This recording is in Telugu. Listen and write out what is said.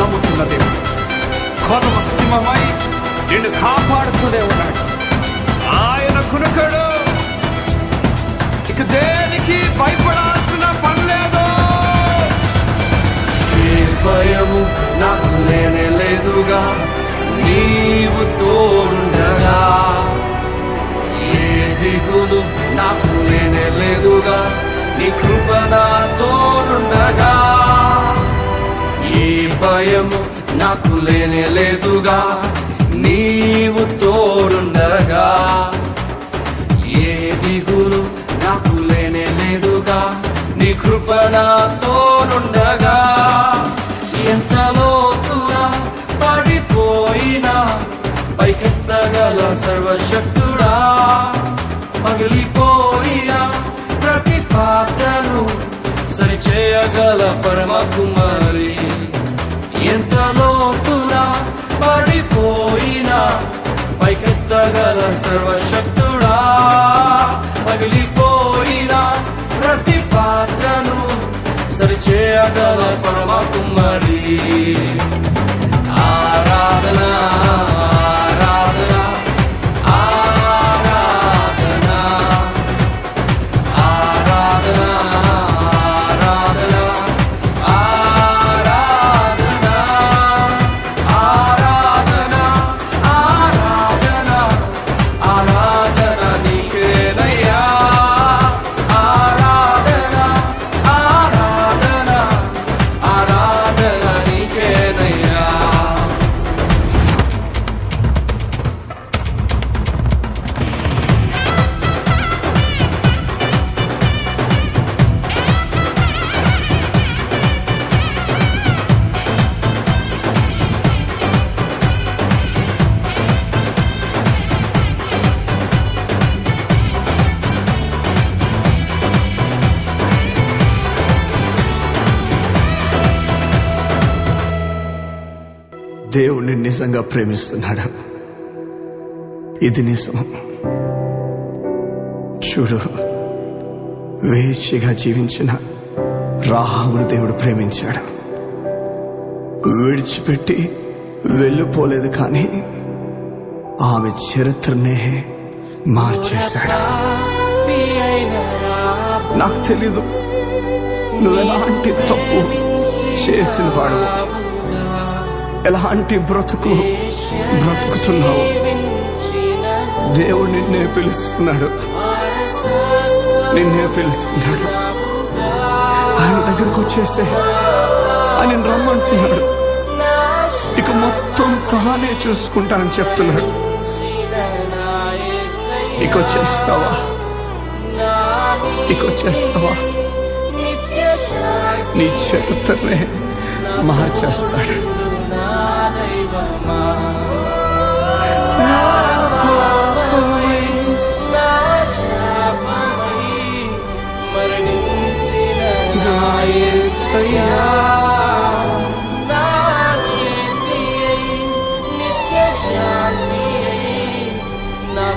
నమ్ముతున్న దేవుడు కొదవ సింహమై నిన్ను కాపాడుతూనే ఉన్నాడు. ఆయన కునుకడు, ఇక దేనికి భయపడాల్సిన పని లేదు. ఏ భయము నాకు లేనే లేదుగా, నీవు తోడుండగా. ఏ దిగులు నాకు లేనే లేదుగా, నీ కృప నా తోడుండగా. ఏ భయము నాకు లేనే లేదుగా, నీవు తోడుండగా. ఏ దిగులు నాకు లేనే లేదుగా, నీ కృప నా తోడుండగా. ఎంత లోతురా పడిపోయినా పైకెత్తగల సర్వశక్తుడా, పగిలిపోయిన ప్రతి పాత్రను సరిచేయగల పరమ కుమారి. ఎంత లోతురా పడిపోయిన పైకెత్తగల సర్వశక్తుడా, పగిలిపోయిన ప్రతి పాత్రను సరిచేయగల పరమ కుమారి. ఆరాధన దేవుణ్ణి నిజంగా ప్రేమిస్తున్నాడు. ఇది నిజం. చూడు, వేశ్యగా జీవించిన రాహాబును దేవుడు ప్రేమించాడు. విడిచిపెట్టి వెళ్ళిపోలేదు, కానీ ఆమె చరిత్రనే మార్చేశాడు. నాకు తెలీదు నువ్వెలాంటి తప్పు చేసిన వాడు, ఎలాంటి బ్రతుకుతున్నావు. దేవుడు నిన్నే పిలుస్తున్నాడు. ఆయన దగ్గరకు వచ్చేసే ఆయన రమ్మంటున్నాడు. ఇక మొత్తం తానే చూసుకుంటానని చెప్తున్నాడు. ఇక వచ్చేస్తావా? నీ చరిత్రనే మార్చేస్తాడు. నిత్య శాంతి నా